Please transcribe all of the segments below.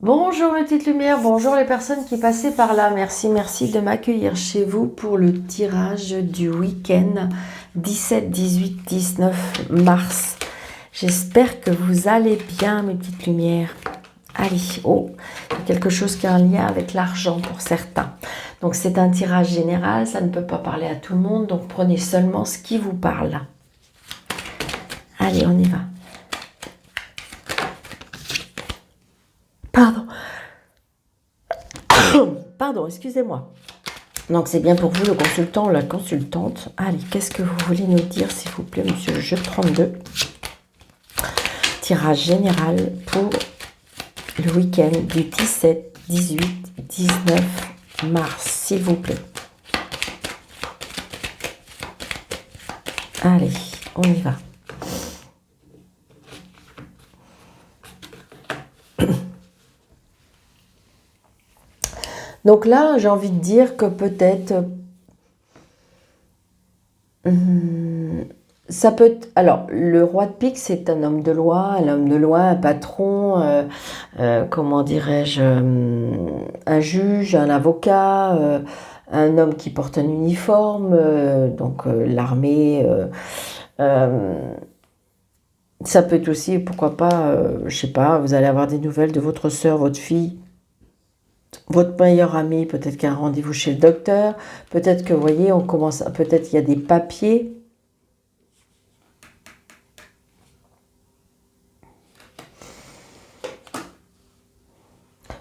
Bonjour mes petites lumières, bonjour les personnes qui passaient par là. Merci de m'accueillir chez vous pour le tirage du week-end 17, 18, 19 mars. J'espère que vous allez bien mes petites lumières. Allez, oh, il y a quelque chose qui a un lien avec l'argent pour certains. Donc c'est un tirage général, ça ne peut pas parler à tout le monde, donc prenez seulement ce qui vous parle. Allez, on y va. Pardon. Pardon, excusez-moi. Donc c'est bien pour vous le consultant ou la consultante. Allez, qu'est-ce que vous voulez nous dire s'il vous plaît, monsieur le jeu 32? Tirage général pour le week-end du 17, 18, 19 mars, s'il vous plaît. Allez, on y va. Donc là, j'ai envie de dire que peut-être... ça peut être... Alors, le roi de pique, c'est un homme de loi, un patron, comment dirais-je, un juge, un avocat, un homme qui porte un uniforme, donc l'armée. Ça peut être aussi, pourquoi pas, je sais pas, vous allez avoir des nouvelles de votre soeur, votre fille, votre meilleur ami, peut-être qu'il y a un rendez-vous chez le docteur, peut-être que, vous voyez, on commence, peut-être il y a des papiers.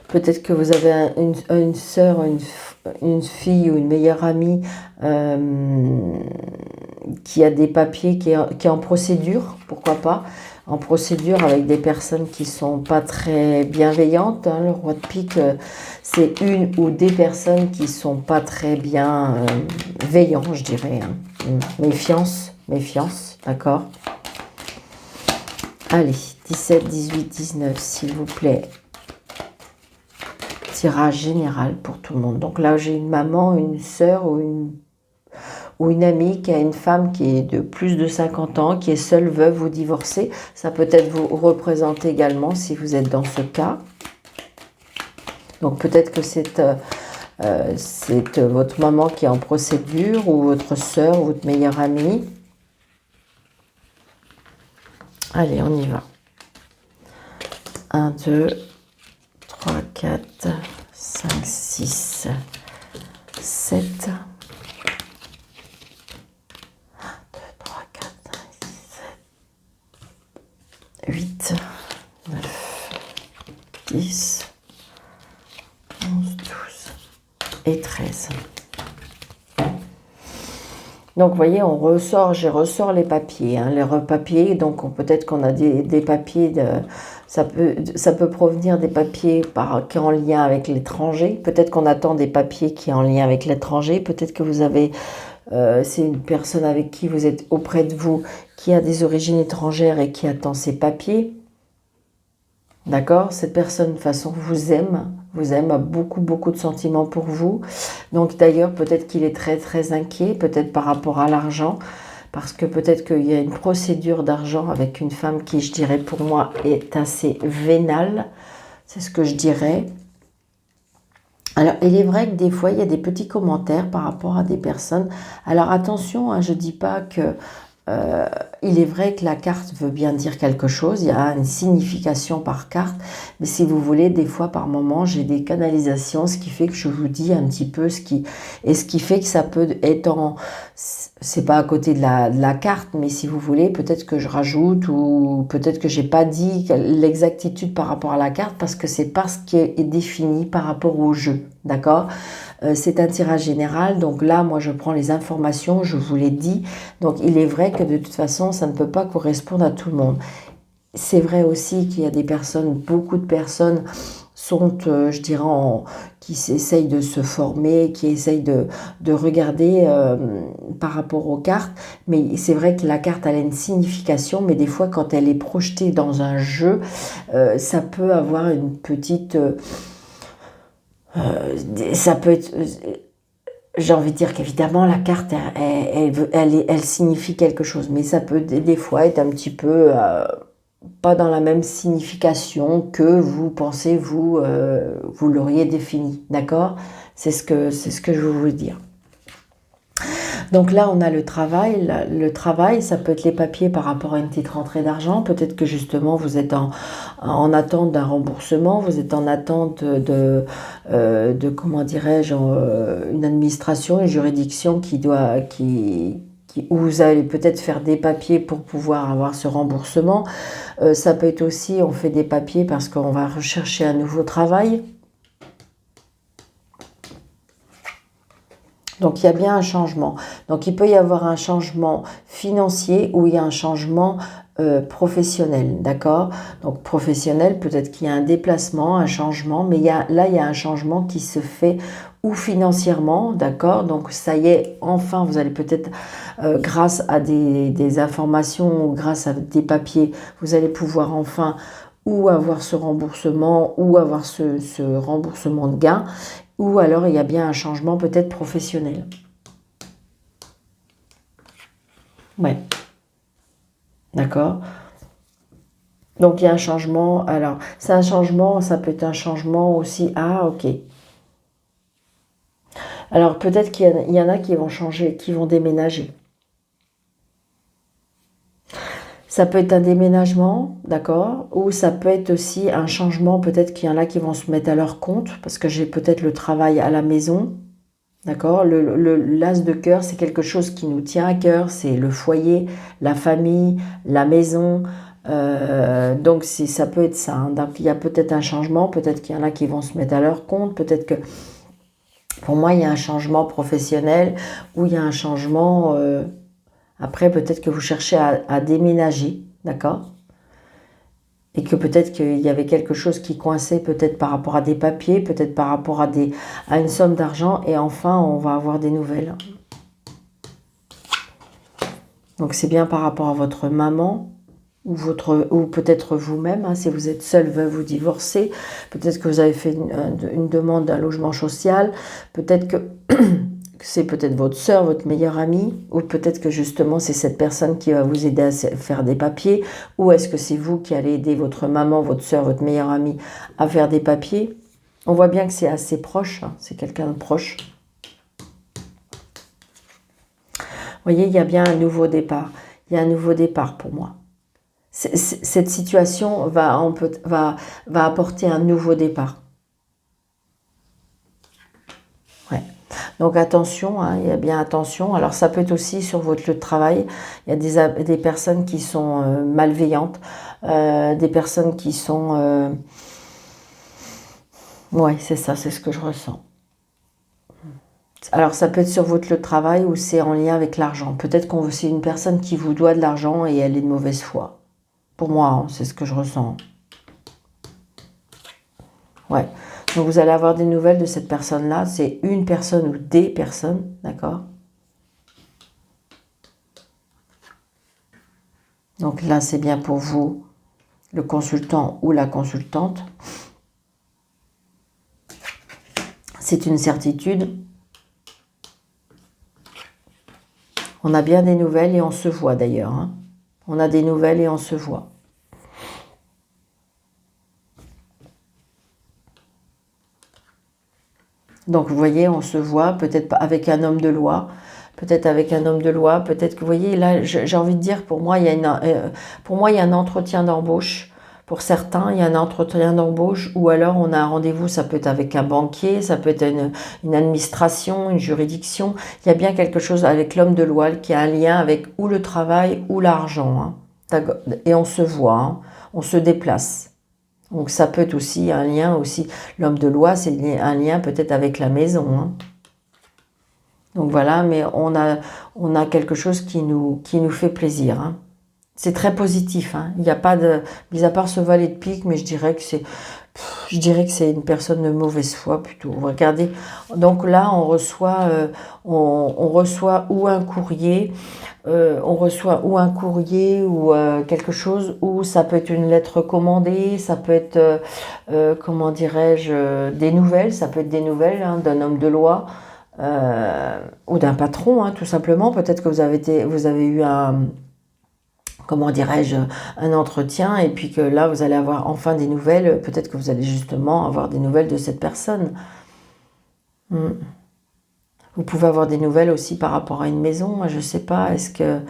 Peut-être que vous avez une sœur, une fille ou une meilleure amie qui a des papiers, qui est en procédure, pourquoi pas, en procédure avec des personnes qui sont pas très bienveillantes. Hein. Le roi de pique, c'est une ou des personnes qui sont pas très bien veillants, je dirais. Hein. Méfiance, d'accord. Allez, 17, 18, 19, s'il vous plaît. Tirage général pour tout le monde. Donc là, j'ai une maman, une sœur ou une amie qui a une femme qui est de plus de 50 ans, qui est seule, veuve ou divorcée. Ça peut-être vous représenter également si vous êtes dans ce cas. Donc peut-être que c'est votre maman qui est en procédure ou votre sœur ou votre meilleure amie. Allez, on y va. 1, 2, 3, 4, 5, 6, 7... 8, 9, 10, 11, 12 et 13. Donc, vous voyez, je ressors les papiers. Hein, les papiers, donc peut-être qu'on a des papiers, ça peut provenir des papiers qui sont en lien avec l'étranger. Peut-être qu'on attend des papiers qui sont en lien avec l'étranger. Peut-être que vous avez... c'est une personne avec qui vous êtes auprès de vous, qui a des origines étrangères et qui attend ses papiers. D'accord? Cette personne, de toute façon, vous aime, a beaucoup de sentiments pour vous. Donc d'ailleurs, peut-être qu'il est très inquiet, peut-être par rapport à l'argent, parce que peut-être qu'il y a une procédure d'argent avec une femme qui, je dirais, pour moi, est assez vénale. C'est ce que je dirais. Alors, il est vrai que des fois, il y a des petits commentaires par rapport à des personnes. Alors, attention, hein, je ne dis pas que... il est vrai que la carte veut bien dire quelque chose, il y a une signification par carte, mais si vous voulez, des fois, par moment, j'ai des canalisations, ce qui fait que je vous dis un petit peu ce qui fait que ça peut être en... C'est pas à côté de la carte, mais si vous voulez, peut-être que je rajoute ou peut-être que j'ai pas dit l'exactitude par rapport à la carte parce que c'est pas ce qui est défini par rapport au jeu, d'accord? C'est un tirage général, donc là, moi, je prends les informations, je vous l'ai dit. Donc, il est vrai que de toute façon, ça ne peut pas correspondre à tout le monde. C'est vrai aussi qu'il y a des personnes, beaucoup de personnes sont, je dirais, qui essayent de se former, qui essayent de regarder par rapport aux cartes. Mais c'est vrai que la carte, elle a une signification, mais des fois, quand elle est projetée dans un jeu, ça peut avoir une petite... ça peut être... j'ai envie de dire qu'évidemment, la carte, elle signifie quelque chose. Mais ça peut des fois être un petit peu... pas dans la même signification que vous pensez, vous l'auriez défini, d'accord? C'est ce que je veux vous dire. Donc là, on a le travail. Le travail, ça peut être les papiers par rapport à une petite rentrée d'argent. Peut-être que justement, vous êtes en attente d'un remboursement, vous êtes en attente de comment dirais-je, une administration, une juridiction où vous allez peut-être faire des papiers pour pouvoir avoir ce remboursement. Ça peut être aussi, on fait des papiers parce qu'on va rechercher un nouveau travail. Donc, il y a bien un changement. Donc, il peut y avoir un changement financier ou il y a un changement professionnel, d'accord? Donc, professionnel, peut-être qu'il y a un déplacement, un changement, mais là, il y a un changement qui se fait ou financièrement, d'accord? Donc, ça y est, enfin, vous allez peut-être, grâce à des informations ou grâce à des papiers, vous allez pouvoir enfin ou avoir ce remboursement ou avoir ce remboursement de gain. Ou alors il y a bien un changement peut-être professionnel. Ouais. D'accord. Donc il y a un changement. Alors, c'est un changement, ça peut être un changement aussi. Ah, ok. Alors peut-être qu'il y en a qui vont changer, qui vont déménager. Ça peut être un déménagement, d'accord, ou ça peut être aussi un changement, peut-être qu'il y en a qui vont se mettre à leur compte, parce que j'ai peut-être le travail à la maison, d'accord. L'as de cœur, c'est quelque chose qui nous tient à cœur, c'est le foyer, la famille, la maison, donc ça peut être ça, hein. Donc il y a peut-être un changement, peut-être qu'il y en a qui vont se mettre à leur compte, peut-être que, pour moi, il y a un changement professionnel, ou il y a un changement... Après, peut-être que vous cherchez à déménager, d'accord? Et que peut-être qu'il y avait quelque chose qui coinçait, peut-être par rapport à des papiers, peut-être par rapport à une somme d'argent, et enfin, on va avoir des nouvelles. Donc, c'est bien par rapport à votre maman, ou peut-être vous-même, hein, si vous êtes seul, veuve ou divorcé, peut-être que vous avez fait une demande d'un logement social, peut-être que... c'est peut-être votre soeur, votre meilleure amie, ou peut-être que justement c'est cette personne qui va vous aider à faire des papiers, ou est-ce que c'est vous qui allez aider votre maman, votre soeur, votre meilleure amie à faire des papiers. On voit bien que c'est assez proche, hein, c'est quelqu'un de proche. Vous voyez, il y a bien un nouveau départ. Il y a un nouveau départ pour moi. Cette situation va apporter un nouveau départ. Ouais. Donc attention, hein, il y a bien attention. Alors ça peut être aussi sur votre lieu de travail. Il y a des personnes qui sont malveillantes, des personnes qui sont... Ouais, c'est ça, c'est ce que je ressens. Alors ça peut être sur votre lieu de travail ou c'est en lien avec l'argent. Peut-être que c'est une personne qui vous doit de l'argent et elle est de mauvaise foi. Pour moi, hein, c'est ce que je ressens. Ouais. Donc vous allez avoir des nouvelles de cette personne-là. C'est une personne ou des personnes, d'accord? Donc là, c'est bien pour vous, le consultant ou la consultante. C'est une certitude. On a bien des nouvelles et on se voit d'ailleurs, hein. On a des nouvelles et on se voit. Donc, vous voyez, on se voit, peut-être avec un homme de loi, peut-être avec un homme de loi, peut-être que, vous voyez, là, j'ai envie de dire, pour moi, il y a un entretien d'embauche. Pour certains, il y a un entretien d'embauche, ou alors on a un rendez-vous, ça peut être avec un banquier, ça peut être une administration, une juridiction. Il y a bien quelque chose avec l'homme de loi qui a un lien avec ou le travail ou l'argent, hein. Et on se voit, hein, on se déplace. Donc ça peut être aussi un lien aussi. L'homme de loi, c'est un lien peut-être avec la maison, hein. Donc voilà, mais on a quelque chose qui nous fait plaisir, hein. C'est très positif, hein. Il n'y a pas de... Mis à part ce valet de pique, mais je dirais que c'est une personne de mauvaise foi plutôt. Regardez, donc là on reçoit ou un courrier, ou quelque chose, ou ça peut être une lettre recommandée, ça peut être, comment dirais-je, des nouvelles, ça peut être des nouvelles, hein, d'un homme de loi, ou d'un patron, hein, tout simplement. Peut-être que vous avez eu un... comment dirais-je, un entretien, et puis que là, vous allez avoir enfin des nouvelles. Peut-être que vous allez justement avoir des nouvelles de cette personne. Hmm. Vous pouvez avoir des nouvelles aussi par rapport à une maison. Moi, je ne sais pas, est-ce que...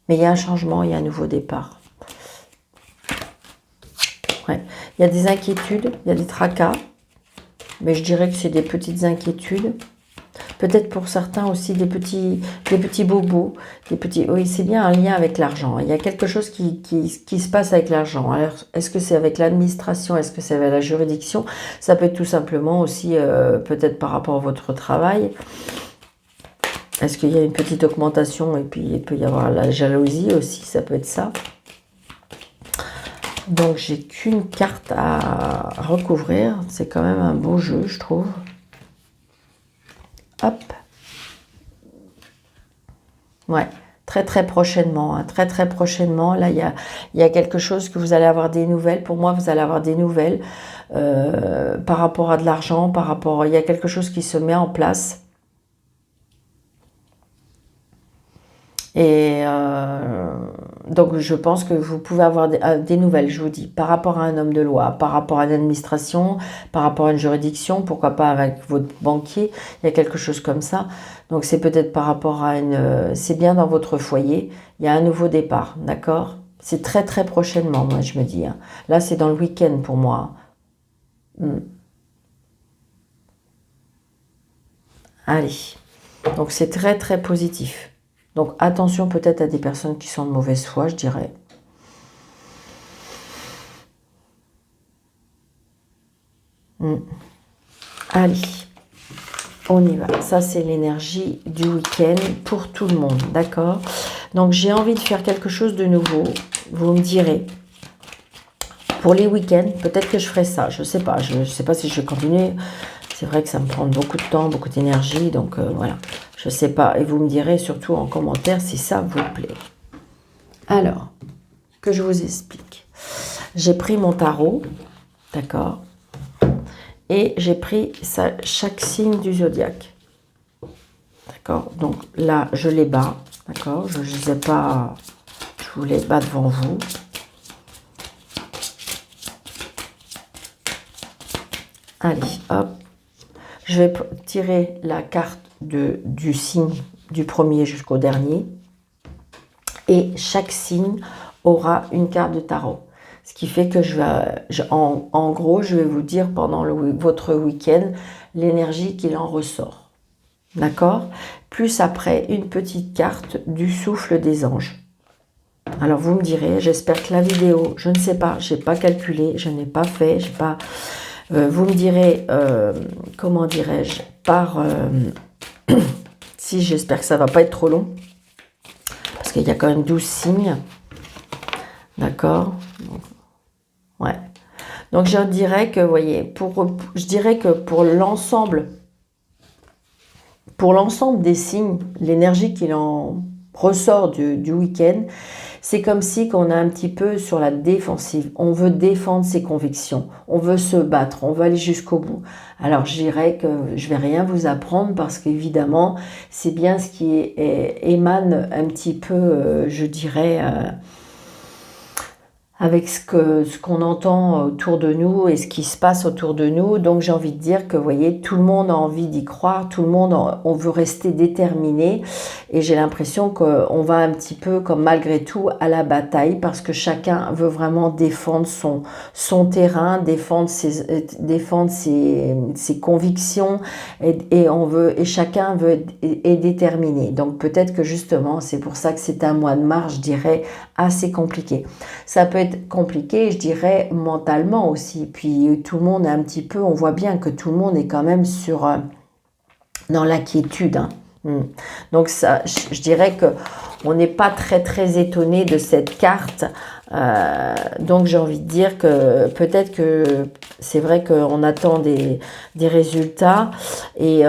mais il y a un changement, il y a un nouveau départ. Ouais. Il y a des inquiétudes, il y a des tracas, mais je dirais que c'est des petites inquiétudes. Peut-être pour certains aussi des petits bobos, des petits. Oui, c'est bien un lien avec l'argent. Il y a quelque chose qui se passe avec l'argent. Alors, est-ce que c'est avec l'administration? Est-ce que c'est avec la juridiction? Ça peut être tout simplement aussi peut-être par rapport à votre travail. Est-ce qu'il y a une petite augmentation et puis il peut y avoir la jalousie aussi, ça peut être ça. Donc j'ai qu'une carte à recouvrir, c'est quand même un beau jeu je trouve. Hop. Ouais, très prochainement, hein, très prochainement, là il y a quelque chose que vous allez avoir des nouvelles, pour moi vous allez avoir des nouvelles par rapport à de l'argent, par rapport, il y a quelque chose qui se met en place. Et donc, je pense que vous pouvez avoir des nouvelles, je vous dis, par rapport à un homme de loi, par rapport à l'administration, par rapport à une juridiction, pourquoi pas avec votre banquier, il y a quelque chose comme ça. Donc, c'est peut-être par rapport à une... c'est bien dans votre foyer, il y a un nouveau départ, d'accord? C'est très prochainement, moi, je me dis. Hein. Là, c'est dans le week-end pour moi. Allez. Donc, c'est très positif. Donc attention peut-être à des personnes qui sont de mauvaise foi, je dirais. Allez, on y va. Ça, c'est l'énergie du week-end pour tout le monde, d'accord? Donc j'ai envie de faire quelque chose de nouveau. Vous me direz. Pour les week-ends, peut-être que je ferai ça. Je ne sais pas. Je ne sais pas si je vais continuer. C'est vrai que ça me prend beaucoup de temps, beaucoup d'énergie. Donc voilà. Je ne sais pas. Et vous me direz surtout en commentaire si ça vous plaît. Alors, que je vous explique. J'ai pris mon tarot. D'accord. Et j'ai pris chaque signe du zodiaque. D'accord. Donc là, je les bats. D'accord. Je ne les ai pas... Je vous les bats devant vous. Allez, hop. Je vais tirer la carte du signe du premier jusqu'au dernier. Et chaque signe aura une carte de tarot. Ce qui fait que en gros, je vais vous dire pendant votre week-end l'énergie qu'il en ressort. D'accord? Plus après, une petite carte du souffle des anges. Alors, vous me direz, j'espère que la vidéo, je ne sais pas, je n'ai pas calculé, je n'ai pas fait, je n'ai pas... vous me direz, comment dirais-je, si j'espère que ça va pas être trop long, parce qu'il y a quand même 12 signes, d'accord, ouais. Donc je dirais que, vous voyez, je dirais que pour l'ensemble des signes, l'énergie qu'il en ressort du week-end, c'est comme si qu'on est un petit peu sur la défensive. On veut défendre ses convictions. On veut se battre. On veut aller jusqu'au bout. Alors, je dirais que je vais rien vous apprendre parce qu'évidemment, c'est bien ce qui émane un petit peu, je dirais, avec ce qu'on entend autour de nous et ce qui se passe autour de nous. Donc j'ai envie de dire que, vous voyez, tout le monde a envie d'y croire, tout le monde, on veut rester déterminé et j'ai l'impression qu'on va un petit peu, comme malgré tout, à la bataille parce que chacun veut vraiment défendre son terrain, défendre ses convictions et chacun est déterminé. Donc peut-être que justement, c'est pour ça que c'est un mois de mars, je dirais, assez compliqué. Ça peut être compliqué, je dirais, mentalement aussi. Puis tout le monde est un petit peu, on voit bien que tout le monde est quand même dans l'inquiétude. Hein. Donc ça, je dirais que on n'est pas très étonné de cette carte. Donc j'ai envie de dire que peut-être que c'est vrai qu'on attend des résultats et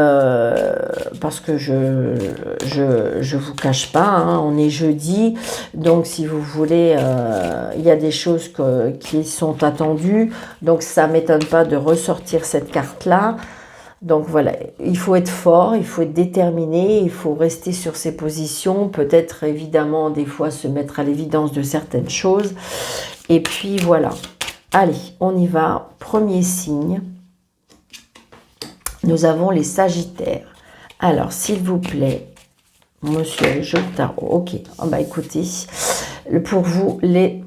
parce que je vous cache pas, hein, on est jeudi, donc si vous voulez, il y a des choses qui sont attendues, donc ça m'étonne pas de ressortir cette carte là. Donc voilà, il faut être fort, il faut être déterminé, il faut rester sur ses positions, peut-être évidemment des fois se mettre à l'évidence de certaines choses. Et puis voilà, allez, on y va. Premier signe, nous avons les Sagittaires. Alors, s'il vous plaît, monsieur le jeu de tarot, ok, oh bah écoutez, pour vous, les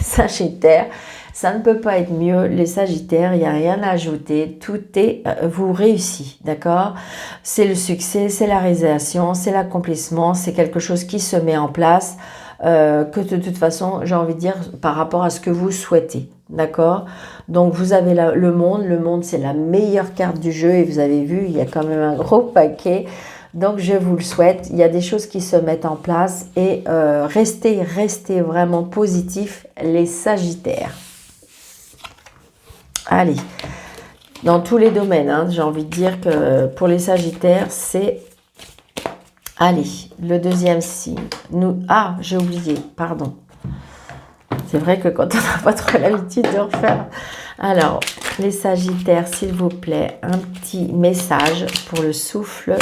Sagittaires, ça ne peut pas être mieux, les Sagittaires, il n'y a rien à ajouter, tout est, vous réussit, d'accord? C'est le succès, c'est la réalisation, c'est l'accomplissement, c'est quelque chose qui se met en place, que de toute façon, j'ai envie de dire, par rapport à ce que vous souhaitez, d'accord? Donc, vous avez le monde c'est la meilleure carte du jeu, et vous avez vu, il y a quand même un gros paquet. Donc, je vous le souhaite. Il y a des choses qui se mettent en place et restez vraiment positifs, les Sagittaires. Allez, dans tous les domaines, hein, j'ai envie de dire que pour les Sagittaires, c'est... Allez, le deuxième signe. Ah, j'ai oublié, pardon. C'est vrai que quand on n'a pas trop l'habitude de refaire... Alors, les Sagittaires, s'il vous plaît, un petit message pour le souffle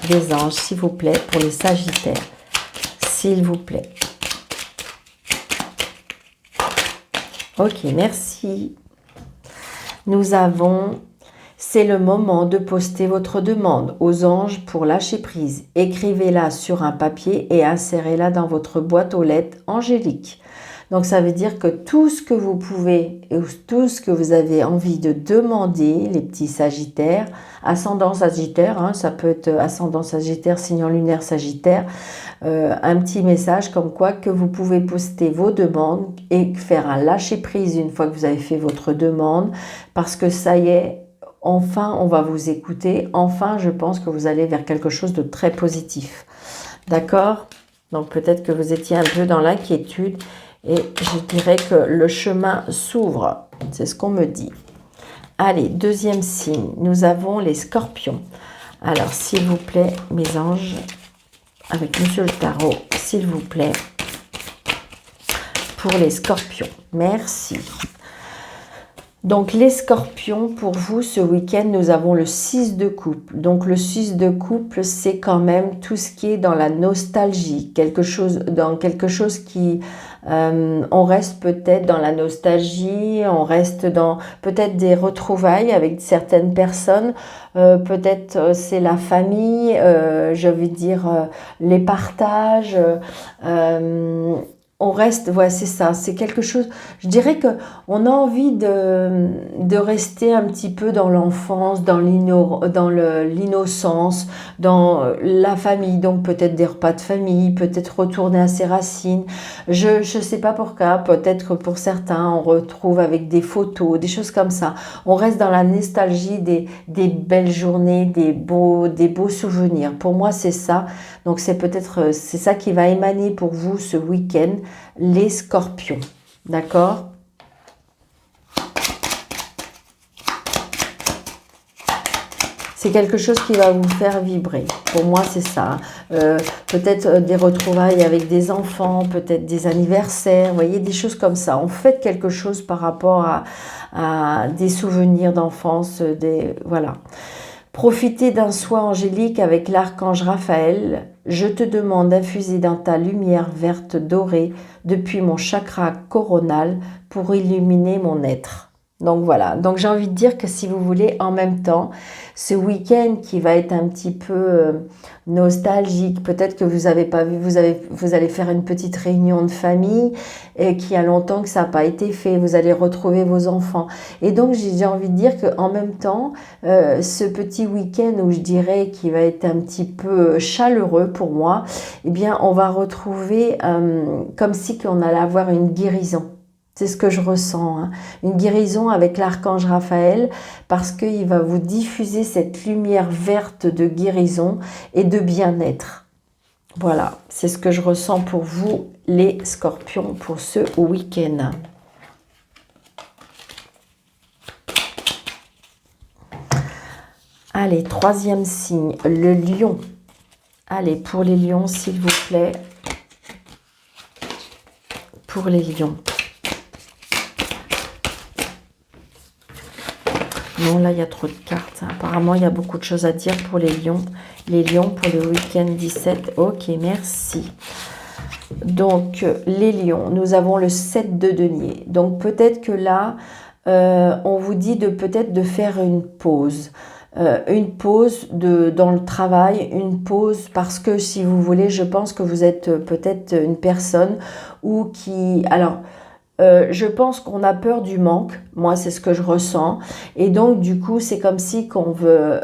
des anges, s'il vous plaît, pour les Sagittaires, s'il vous plaît. Ok, merci. Nous avons, c'est le moment de poster votre demande aux anges pour lâcher prise. Écrivez-la sur un papier et insérez-la dans votre boîte aux lettres angélique. Donc, ça veut dire que tout ce que vous pouvez, tout ce que vous avez envie de demander, les petits Sagittaires, ascendant Sagittaire, hein, ça peut être ascendant Sagittaire, signe lunaire Sagittaire, un petit message comme quoi que vous pouvez poster vos demandes et faire un lâcher-prise une fois que vous avez fait votre demande, parce que ça y est, enfin, on va vous écouter. Enfin, je pense que vous allez vers quelque chose de très positif. D'accord? Donc, peut-être que vous étiez un peu dans l'inquiétude et je dirais que le chemin s'ouvre. C'est ce qu'on me dit. Allez, deuxième signe. Nous avons les Scorpions. Alors, s'il vous plaît, mes anges, avec monsieur le tarot, s'il vous plaît, pour les Scorpions. Merci. Donc, les Scorpions, pour vous, ce week-end, nous avons le 6 de couple. Donc, le 6 de couple, c'est quand même tout ce qui est dans la nostalgie. Dans quelque chose qui... on reste peut-être dans la nostalgie, on reste dans peut-être des retrouvailles avec certaines personnes. Peut-être c'est la famille, je veux dire les partages. On reste, ouais, c'est ça, c'est quelque chose, je dirais que on a envie de rester un petit peu dans l'enfance, dans l'innocence, dans la famille, donc peut-être des repas de famille, peut-être retourner à ses racines. Je sais pas pourquoi, peut-être que pour certains, on retrouve avec des photos, des choses comme ça. On reste dans la nostalgie des belles journées, des beaux souvenirs. Pour moi, c'est ça. Donc, c'est ça qui va émaner pour vous ce week-end, les Scorpions. D'accord ? C'est quelque chose qui va vous faire vibrer. Pour moi, c'est ça. Peut-être des retrouvailles avec des enfants, peut-être des anniversaires, vous voyez, des choses comme ça. On fait quelque chose par rapport à des souvenirs d'enfance, voilà. Profitez d'un soin angélique avec l'archange Raphaël. Je te demande d'infuser dans ta lumière verte dorée depuis mon chakra coronal pour illuminer mon être. Donc voilà, donc j'ai envie de dire que si vous voulez, en même temps, ce week-end qui va être un petit peu nostalgique, peut-être que vous avez pas vu, vous allez faire une petite réunion de famille et qui a longtemps que ça n'a pas été fait, vous allez retrouver vos enfants. Et donc j'ai envie de dire qu'en même temps, ce petit week-end où je dirais qu'il va être un petit peu chaleureux pour moi, eh bien on va retrouver comme si on allait avoir une guérison. C'est ce que je ressens, hein. Une guérison avec l'archange Raphaël, parce qu'il va vous diffuser cette lumière verte de guérison et de bien-être. Voilà, c'est ce que je ressens pour vous, les Scorpions, pour ce week-end. Allez, troisième signe, le lion. Allez, pour les lions, s'il vous plaît. Pour les lions. Non, là, il y a trop de cartes. Apparemment, il y a beaucoup de choses à dire pour les lions. Les lions pour le week-end 17. Ok, merci. Donc, les lions, nous avons le 7 de denier. Donc, peut-être que là, on vous dit de peut-être de faire une pause. Une pause dans le travail, une pause parce que si vous voulez, je pense que vous êtes peut-être une personne ou qui... Alors, je pense qu'on a peur du manque, moi c'est ce que je ressens, et donc du coup c'est comme si on veut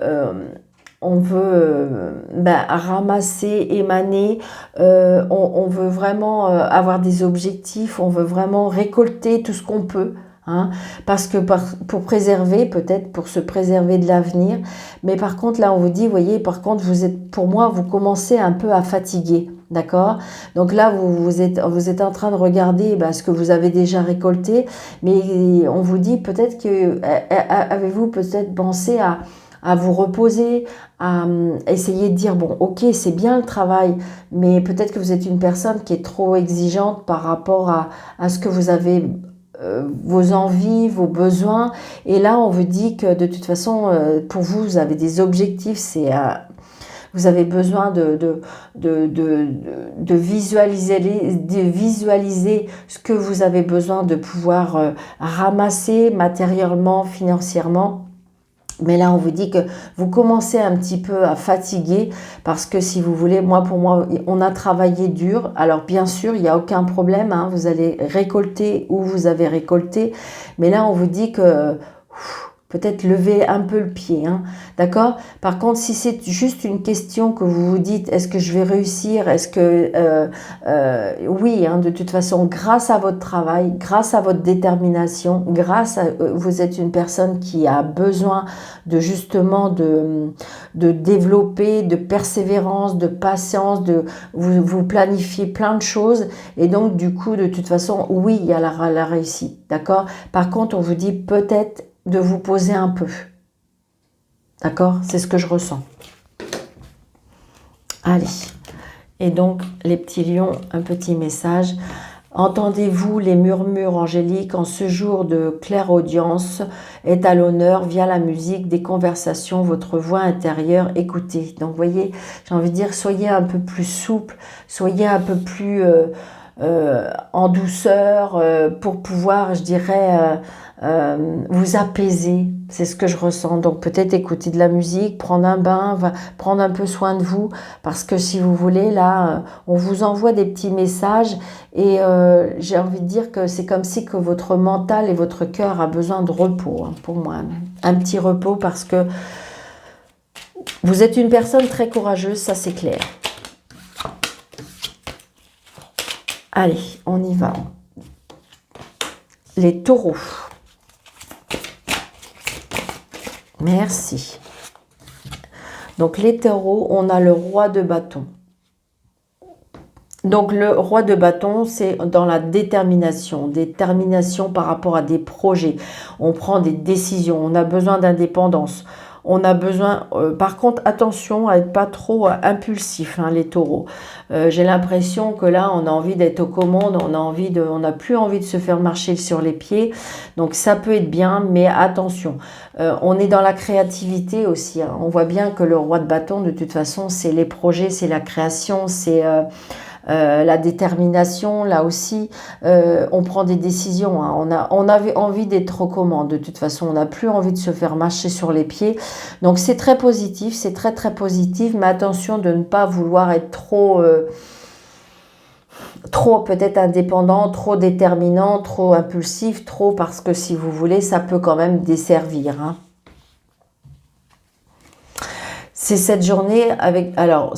ramasser, émaner, on veut vraiment avoir des objectifs, on veut vraiment récolter tout ce qu'on peut. Hein, parce que pour préserver, peut-être pour se préserver de l'avenir, mais par contre là on vous dit, vous voyez, par contre vous êtes, pour moi, vous commencez un peu à fatiguer. D'accord? Donc là, vous êtes en train de regarder ce que vous avez déjà récolté, mais on vous dit peut-être que avez-vous peut-être pensé à vous reposer, à essayer de dire, bon, ok, c'est bien le travail, mais peut-être que vous êtes une personne qui est trop exigeante par rapport à ce que vous avez, vos envies, vos besoins. Et là, on vous dit que de toute façon, pour vous, vous avez des objectifs, vous avez besoin de visualiser ce que vous avez besoin de pouvoir ramasser matériellement, financièrement. Mais là, on vous dit que vous commencez un petit peu à fatiguer parce que si vous voulez, pour moi, on a travaillé dur. Alors bien sûr, il n'y a aucun problème, hein, vous allez récolter où vous avez récolté. Mais là, on vous dit que peut-être lever un peu le pied, hein, d'accord? Par contre, si c'est juste une question que vous vous dites, est-ce que je vais réussir? Est-ce que... oui, hein, de toute façon, grâce à votre travail, grâce à votre détermination, vous êtes une personne qui a besoin de justement de développer, de persévérance, de patience, vous planifiez plein de choses et donc du coup, de toute façon, oui, il y a la réussite, d'accord? Par contre, on vous dit peut-être de vous poser un peu. D'accord? C'est ce que je ressens. Allez. Et donc, les petits lions, un petit message. Entendez-vous les murmures angéliques en ce jour de clairaudience est à l'honneur via la musique, des conversations, votre voix intérieure, écoutez. Donc, vous voyez, j'ai envie de dire, soyez un peu plus souple, soyez un peu plus en douceur pour pouvoir, je dirais, vous apaiser. C'est ce que je ressens. Donc peut-être écouter de la musique, prendre un bain, prendre un peu soin de vous, parce que si vous voulez, là, on vous envoie des petits messages et j'ai envie de dire que c'est comme si que votre mental et votre cœur a besoin de repos, hein, pour moi. Un petit repos parce que vous êtes une personne très courageuse, ça c'est clair. Allez, on y va. Les taureaux. Merci. Donc les taureaux, on a le roi de bâton. Donc le roi de bâton, c'est dans la détermination par rapport à des projets. On prend des décisions, on a besoin d'indépendance. On a besoin, par contre, attention à être pas trop impulsif, hein, les taureaux. J'ai l'impression que là, on a envie d'être aux commandes, on n'a plus envie de se faire marcher sur les pieds. Donc ça peut être bien, mais attention. On est dans la créativité aussi, hein. On voit bien que le roi de bâton, de toute façon, c'est les projets, c'est la création, c'est la détermination, là aussi, on prend des décisions, hein. On avait envie d'être aux commandes, de toute façon, on n'a plus envie de se faire marcher sur les pieds. Donc c'est très positif, c'est très très positif, mais attention de ne pas vouloir être trop peut-être indépendant, trop déterminant, trop impulsif, trop parce que si vous voulez, ça peut quand même desservir, hein. C'est cette journée avec... Alors,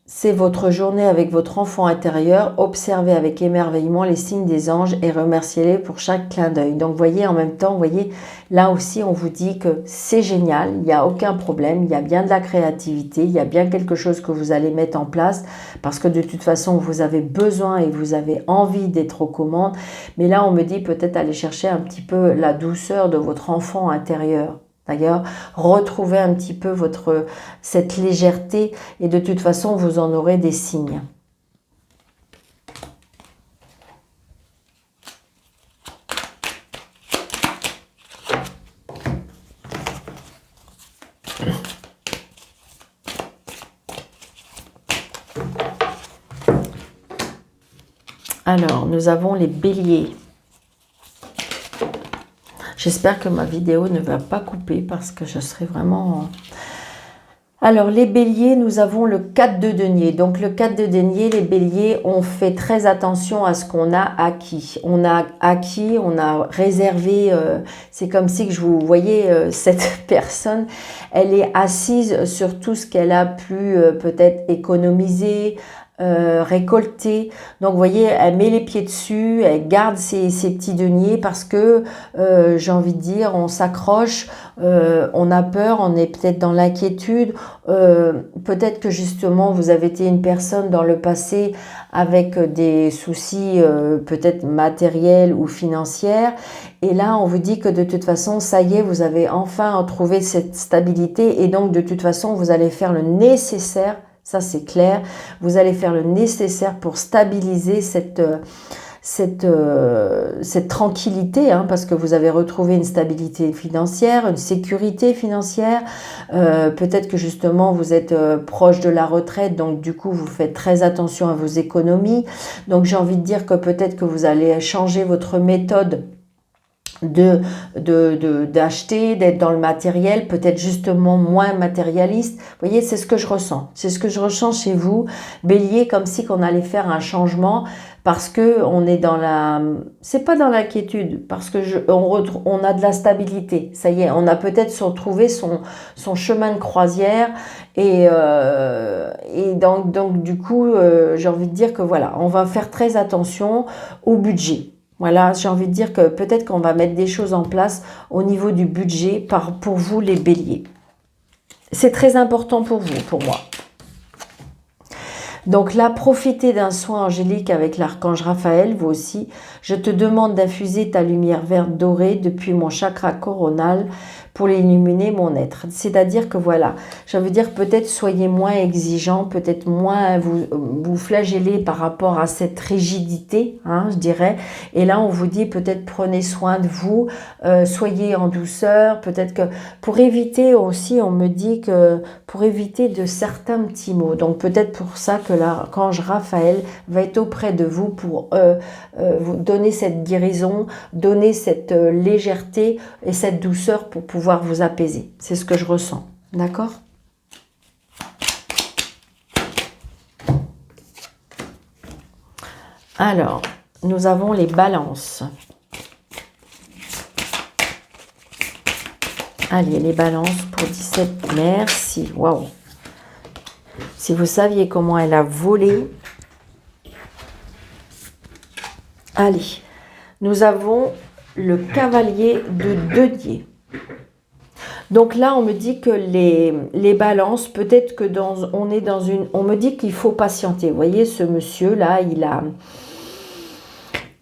c'est votre journée avec votre enfant intérieur. Observez avec émerveillement les signes des anges et remerciez-les pour chaque clin d'œil. Donc, vous voyez, en même temps, vous voyez, là aussi, on vous dit que c'est génial, il n'y a aucun problème, il y a bien de la créativité, il y a bien quelque chose que vous allez mettre en place parce que de toute façon, vous avez besoin et vous avez envie d'être aux commandes. Mais là, on me dit peut-être aller chercher un petit peu la douceur de votre enfant intérieur. D'ailleurs, retrouvez un petit peu cette légèreté et de toute façon, vous en aurez des signes. Alors, nous avons les béliers. J'espère que ma vidéo ne va pas couper parce que je serai vraiment... Alors, les béliers, nous avons le 4 de denier. Donc, le 4 de denier, les béliers, on fait très attention à ce qu'on a acquis. On a acquis, on a réservé, c'est comme si que je vous voyez, cette personne, elle est assise sur tout ce qu'elle a pu peut-être économiser, récolter. Donc vous voyez, elle met les pieds dessus, elle garde ses petits deniers parce que j'ai envie de dire, on s'accroche, on a peur, on est peut-être dans l'inquiétude, peut-être que justement vous avez été une personne dans le passé avec des soucis peut-être matériels ou financiers, et là on vous dit que de toute façon ça y est, vous avez enfin trouvé cette stabilité, et donc de toute façon vous allez faire le nécessaire. Ça, c'est clair. Vous allez faire le nécessaire pour stabiliser cette tranquillité, hein, parce que vous avez retrouvé une stabilité financière, une sécurité financière. Peut-être que justement, vous êtes proche de la retraite, donc du coup, vous faites très attention à vos économies. Donc, j'ai envie de dire que peut-être que vous allez changer votre méthode d'acheter, d'être dans le matériel, peut-être justement moins matérialiste. Vous voyez, c'est ce que je ressens. C'est ce que je ressens chez vous, Bélier, comme si qu'on allait faire un changement parce que on est dans la... C'est pas dans l'inquiétude, parce que on a de la stabilité. Ça y est, on a peut-être retrouvé son chemin de croisière et donc du coup, j'ai envie de dire que voilà, on va faire très attention au budget. Voilà, j'ai envie de dire que peut-être qu'on va mettre des choses en place au niveau du budget pour vous les béliers. C'est très important pour vous, pour moi. Donc là, profitez d'un soin angélique avec l'archange Raphaël, vous aussi. Je te demande d'infuser ta lumière verte dorée depuis mon chakra coronal pour illuminer mon être. C'est-à-dire que voilà, je veux dire peut-être soyez moins exigeants, peut-être moins vous flagellez par rapport à cette rigidité, hein, je dirais. Et là, on vous dit peut-être prenez soin de vous, soyez en douceur, peut-être que pour éviter aussi, on me dit que pour éviter de certains petits mots. Donc peut-être pour ça que l'archange Raphaël va être auprès de vous pour vous donner cette guérison, donner cette légèreté et cette douceur pour pouvoir vous apaiser. C'est ce que je ressens. D'accord ? Alors, nous avons les balances. Allez, les balances pour 17. Merci. Waouh. Si vous saviez comment elle a volé. Allez, nous avons le cavalier de denier. Donc là, on me dit que les balances, peut-être que on est dans une... On me dit qu'il faut patienter. Vous voyez, ce monsieur-là,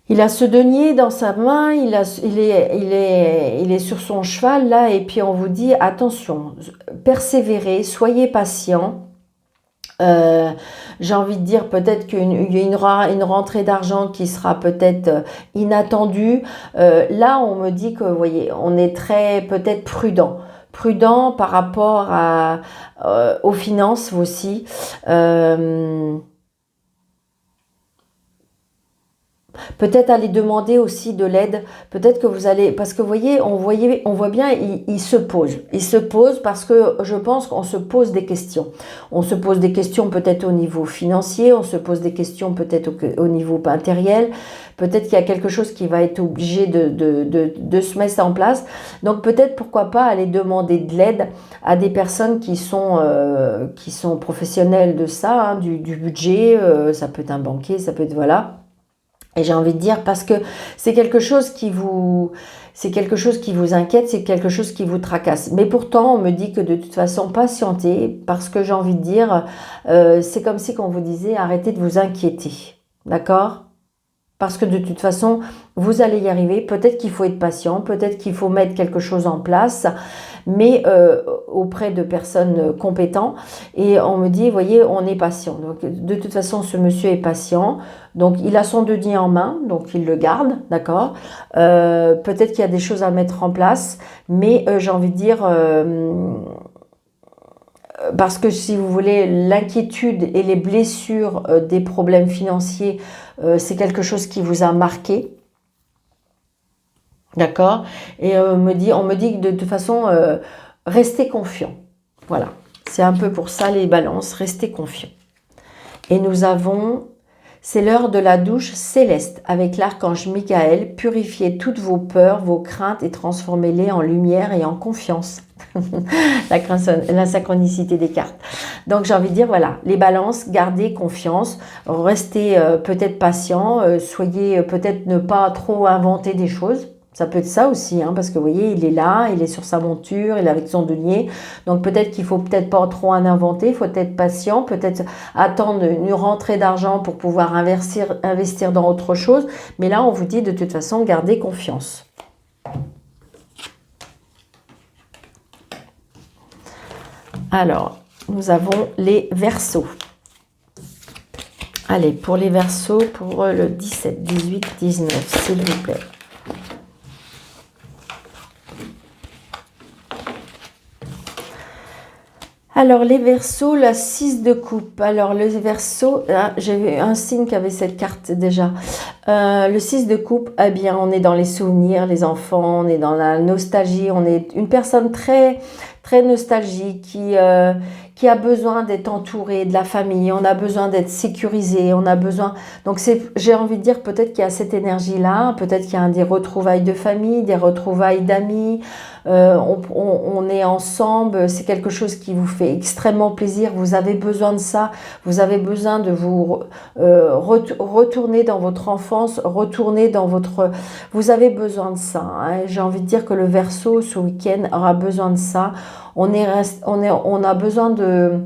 il a ce denier dans sa main, il est sur son cheval, là, et puis on vous dit, attention, persévérez, soyez patient. J'ai envie de dire peut-être qu'il y a une rentrée d'argent qui sera peut-être inattendue. Là, on me dit que, vous voyez, on est très peut-être prudent par rapport aux finances aussi. Peut-être aller demander aussi de l'aide. Peut-être que vous allez... Parce que vous voyez, on voit bien, il se pose. Il se pose parce que je pense qu'on se pose des questions. On se pose des questions peut-être au niveau financier, on se pose des questions peut-être au niveau matériel. Peut-être qu'il y a quelque chose qui va être obligé de se mettre en place. Donc peut-être, pourquoi pas, aller demander de l'aide à des personnes qui sont professionnelles de ça, hein, du budget. Ça peut être un banquier, ça peut être... Voilà. Et j'ai envie de dire, parce que c'est quelque chose qui vous inquiète, c'est quelque chose qui vous tracasse. Mais pourtant, on me dit que de toute façon, patientez, parce que j'ai envie de dire, c'est comme si on vous disait, arrêtez de vous inquiéter. D'accord ? Parce que de toute façon, vous allez y arriver. Peut-être qu'il faut être patient, peut-être qu'il faut mettre quelque chose en place, mais auprès de personnes compétentes. Et on me dit, vous voyez, on est patient. Donc, de toute façon, ce monsieur est patient. Donc, il a son denier en main, donc il le garde, d'accord. Peut-être qu'il y a des choses à mettre en place, mais j'ai envie de dire... parce que si vous voulez, l'inquiétude et les blessures des problèmes financiers c'est quelque chose qui vous a marqué. D'accord? Et on me dit que de toute façon, restez confiant. Voilà. C'est un peu pour ça les balances, restez confiants. Et nous avons, c'est l'heure de la douche céleste avec l'archange Michael. Purifiez toutes vos peurs, vos craintes et transformez-les en lumière et en confiance. La synchronicité des cartes. Donc j'ai envie de dire, voilà, les balances, gardez confiance, restez peut-être patient, soyez peut-être ne pas trop inventer des choses. Ça peut être ça aussi, hein, parce que vous voyez, il est là, il est sur sa monture, il est avec son denier. Donc peut-être qu'il faut peut-être pas trop en inventer, il faut être patient, peut-être attendre une rentrée d'argent pour pouvoir investir dans autre chose. Mais là, on vous dit de toute façon, gardez confiance. Alors, nous avons les Verseaux. Allez, pour les Verseaux, pour le 17, 18, 19, s'il vous plaît. Alors, les Verseaux, la 6 de coupe. Alors, le Verseau, j'ai vu un signe qui avait cette carte déjà. Le 6 de coupe, eh bien, on est dans les souvenirs, les enfants, on est dans la nostalgie. On est une personne très, très nostalgique qui a besoin d'être entourée de la famille. On a besoin d'être sécurisé. On a besoin... Donc, j'ai envie de dire peut-être qu'il y a cette énergie-là. Peut-être qu'il y a des retrouvailles de famille, des retrouvailles d'amis. On est ensemble, c'est quelque chose qui vous fait extrêmement plaisir, vous avez besoin de ça, vous avez besoin de vous retourner dans votre enfance, retourner dans votre... Vous avez besoin de ça, hein. J'ai envie de dire que le Verseau ce week-end aura besoin de ça, on a besoin de...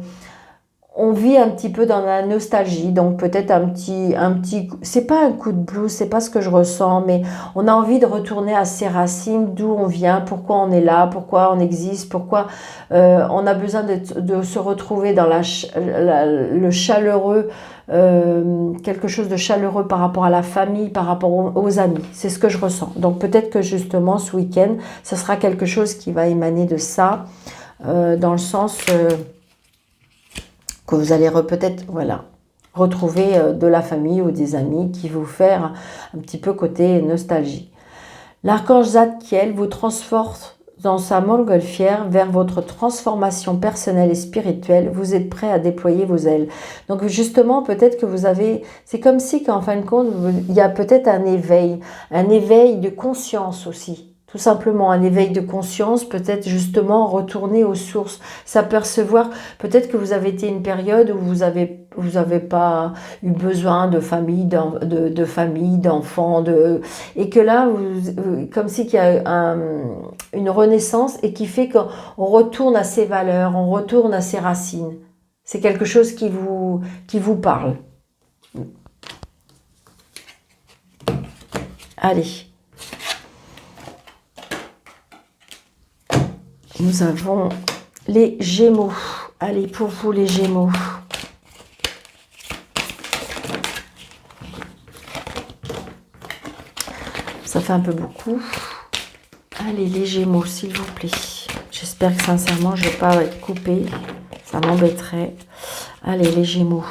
On vit un petit peu dans la nostalgie, donc peut-être un petit, c'est pas un coup de blues, c'est pas ce que je ressens, mais on a envie de retourner à ses racines, d'où on vient, pourquoi on est là, pourquoi on existe, pourquoi on a besoin de se retrouver dans le chaleureux, quelque chose de chaleureux par rapport à la famille, par rapport aux amis. C'est ce que je ressens. Donc peut-être que justement ce week-end, ce sera quelque chose qui va émaner de ça, dans le sens... que vous allez peut-être retrouver de la famille ou des amis qui vous faire un petit peu côté nostalgie. L'archange Zadkiel vous transporte dans sa montgolfière vers votre transformation personnelle et spirituelle. Vous êtes prêt à déployer vos ailes. Donc justement, peut-être que vous avez... C'est comme si qu'en fin de compte, il y a peut-être un éveil de conscience aussi. Tout simplement un éveil de conscience, peut-être justement retourner aux sources, s'apercevoir, peut-être que vous avez été une période où vous avez pas eu besoin de famille, d'enfants, et que là, comme si qu'il y a une renaissance et qui fait qu'on retourne à ses valeurs, on retourne à ses racines. C'est quelque chose qui vous parle. Allez. Nous avons les Gémeaux. Allez, pour vous les Gémeaux. Ça fait un peu beaucoup. Allez, les Gémeaux, s'il vous plaît. J'espère que sincèrement, je ne vais pas être coupée. Ça m'embêterait. Allez, les Gémeaux.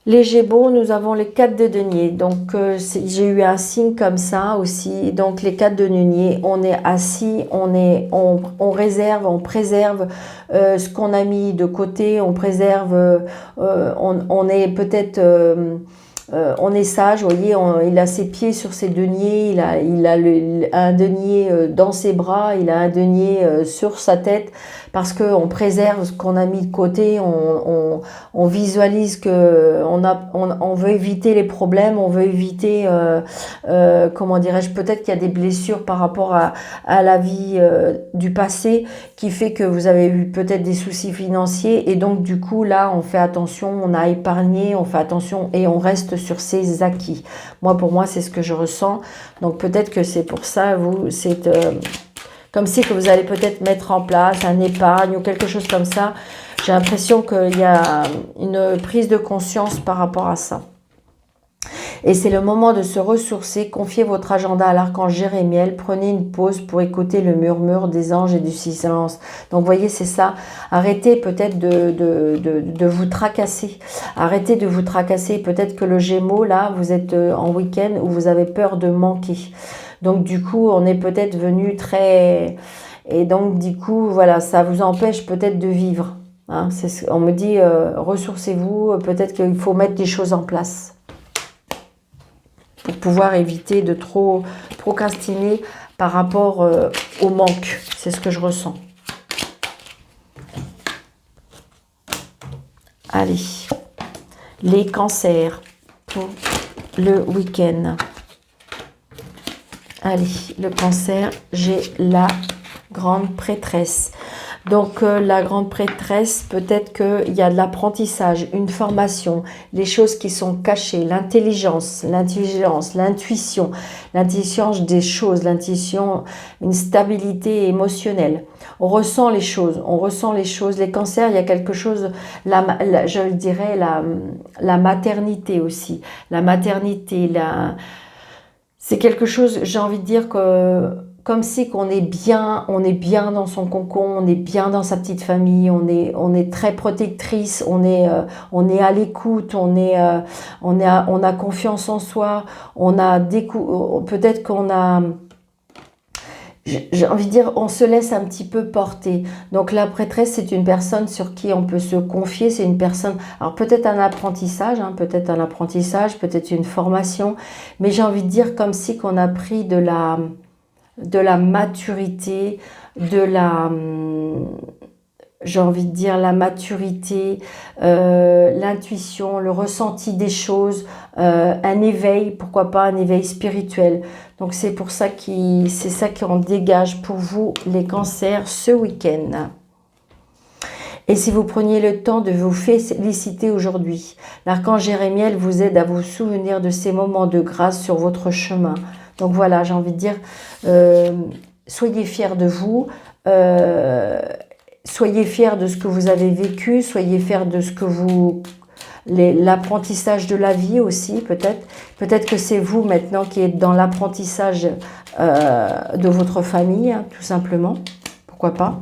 Les Gémeaux, nous avons les 4 de denier. Donc, j'ai eu un signe comme ça aussi. Donc, les 4 de denier, on est assis, on réserve, on préserve ce qu'on a mis de côté. On préserve, on est peut-être... on est sage, vous voyez, il a ses pieds sur ses deniers, il a un denier dans ses bras, il a un denier sur sa tête, parce qu'on préserve ce qu'on a mis de côté, on visualise que on veut éviter les problèmes, on veut éviter, comment dirais-je, peut-être qu'il y a des blessures par rapport à la vie du passé, qui fait que vous avez eu peut-être des soucis financiers, et donc du coup là on fait attention, on a épargné, on fait attention et on reste sur ses acquis. Pour moi c'est ce que je ressens, donc peut-être que c'est pour ça, c'est comme si que vous allez peut-être mettre en place un épargne ou quelque chose comme ça. J'ai l'impression qu'il y a une prise de conscience par rapport à ça. Et c'est le moment de se ressourcer. Confiez votre agenda à l'archange Jérémiel. Prenez une pause pour écouter le murmure des anges et du silence. Donc, vous voyez, c'est ça. Arrêtez peut-être de vous tracasser. Arrêtez de vous tracasser. Peut-être que le Gémeaux, là, vous êtes en week-end où vous avez peur de manquer. Donc, du coup, on est peut-être venu très... Et donc, du coup, voilà, ça vous empêche peut-être de vivre. Hein. On me dit, ressourcez-vous. Peut-être qu'il faut mettre des choses en place pour pouvoir éviter de trop procrastiner par rapport au manque. C'est ce que je ressens. Allez, les cancers pour le week-end. Allez, le cancer, j'ai la grande prêtresse. Donc, la grande prêtresse, peut-être qu'il y a de l'apprentissage, une formation, les choses qui sont cachées, l'intelligence, l'intuition des choses, l'intuition, une stabilité émotionnelle. On ressent les choses, Les cancers, il y a quelque chose, je dirais la maternité aussi. La maternité, c'est quelque chose, j'ai envie de dire que... Comme si on est bien dans son cocon, on est bien dans sa petite famille, on est très protectrice, on est à l'écoute, on a confiance en soi, peut-être qu'on a, j'ai envie de dire, on se laisse un petit peu porter. Donc la prêtresse, c'est une personne sur qui on peut se confier, c'est une personne, alors peut-être un apprentissage, peut-être une formation, mais j'ai envie de dire comme si qu'on a pris de la maturité, j'ai envie de dire la maturité, l'intuition, le ressenti des choses, un éveil, pourquoi pas un éveil spirituel. Donc c'est pour ça c'est ça qu'on dégage pour vous les cancers ce week-end. Et si vous preniez le temps de vous féliciter aujourd'hui, l'archange Jérémiel vous aide à vous souvenir de ces moments de grâce sur votre chemin. Donc voilà, j'ai envie de dire, soyez fiers de vous, soyez fiers de ce que vous avez vécu, soyez fiers de ce que l'apprentissage de la vie aussi, peut-être. Peut-être que c'est vous maintenant qui êtes dans l'apprentissage de votre famille, hein, tout simplement. Pourquoi pas?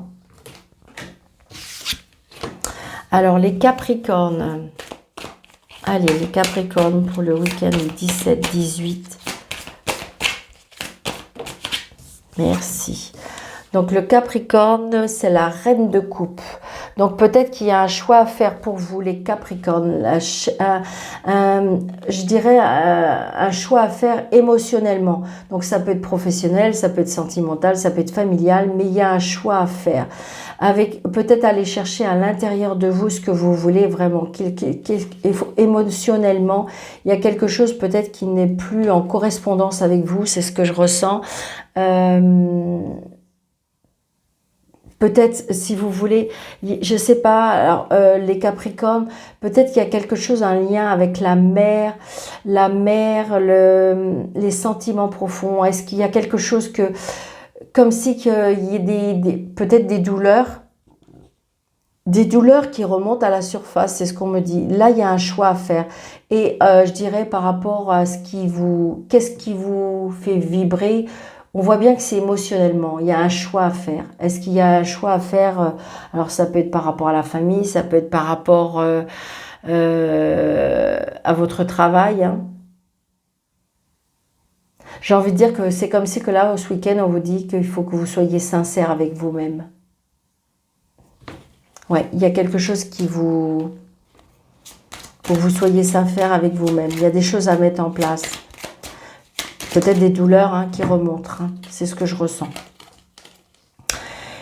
Alors, les Capricornes. Allez, les Capricornes pour le week-end 17-18. Merci. Donc le Capricorne, c'est la reine de coupe. Donc peut-être qu'il y a un choix à faire pour vous les Capricornes. Je dirais un choix à faire émotionnellement. Donc ça peut être professionnel, ça peut être sentimental, ça peut être familial, mais il y a un choix à faire. Avec peut-être aller chercher à l'intérieur de vous ce que vous voulez vraiment. Émotionnellement, il y a quelque chose peut-être qui n'est plus en correspondance avec vous. C'est ce que je ressens. Peut-être, si vous voulez, je sais pas, alors, les Capricornes, peut-être qu'il y a quelque chose, un lien avec la mer, les sentiments profonds. Est-ce qu'il y a quelque chose comme si qu'il y ait peut-être des douleurs qui remontent à la surface, c'est ce qu'on me dit. Là, il y a un choix à faire. Et je dirais par rapport à qu'est-ce qui vous fait vibrer. On voit bien que c'est émotionnellement, il y a un choix à faire. Est-ce qu'il y a un choix à faire? Alors ça peut être par rapport à la famille, ça peut être par rapport à votre travail. Hein. J'ai envie de dire que c'est comme si que là, ce week-end, on vous dit qu'il faut que vous soyez sincère avec vous-même. Ouais, il y a quelque chose pour que vous soyez sincère avec vous-même. Il y a des choses à mettre en place. Peut-être des douleurs qui remontent. Hein. C'est ce que je ressens.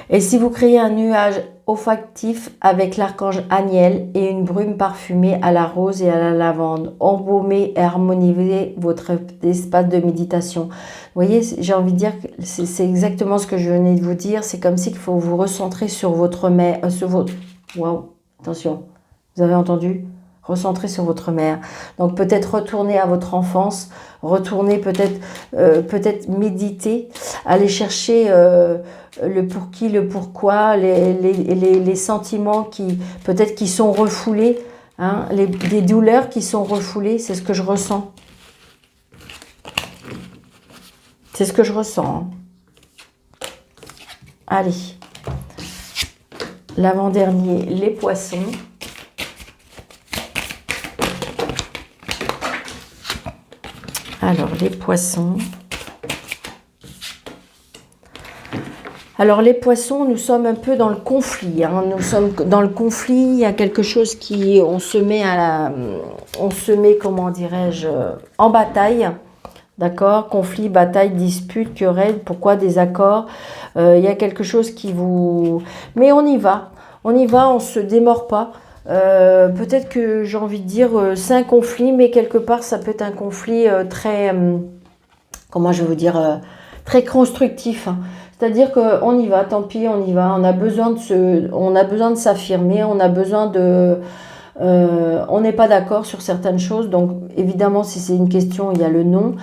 Et si vous créez un nuage olfactif avec l'archange Aniel et une brume parfumée à la rose et à la lavande, embaumez et harmonisez votre espace de méditation. Vous voyez, j'ai envie de dire que c'est exactement ce que je venais de vous dire. C'est comme si il faut vous recentrer sur votre mère. Waouh, attention, vous avez entendu? Recentrer sur votre mère. Donc peut-être retourner à votre enfance, retourner peut-être méditer, aller chercher le pour qui, le pourquoi, les sentiments qui peut-être qui sont refoulés, hein, des douleurs qui sont refoulées, c'est ce que je ressens. C'est ce que je ressens. Hein. Allez. L'avant-dernier, les poissons. Alors, les poissons. Alors, les poissons, nous sommes un peu dans le conflit. Hein. Nous sommes dans le conflit. Il y a quelque chose qui... On se met, comment dirais-je, en bataille. D'accord? Conflit, bataille, dispute, querelle. Pourquoi désaccord? Il y a quelque chose qui vous... Mais on y va. On y va, on ne se démord pas. Peut-être que j'ai envie de dire, c'est un conflit, mais quelque part, ça peut être un conflit très... comment je vais vous dire, très constructif. Hein. C'est-à-dire qu'on y va, tant pis, on y va. On a besoin de s'affirmer, on a besoin de... on n'est pas d'accord sur certaines choses, donc évidemment, si c'est une question, il y a le non.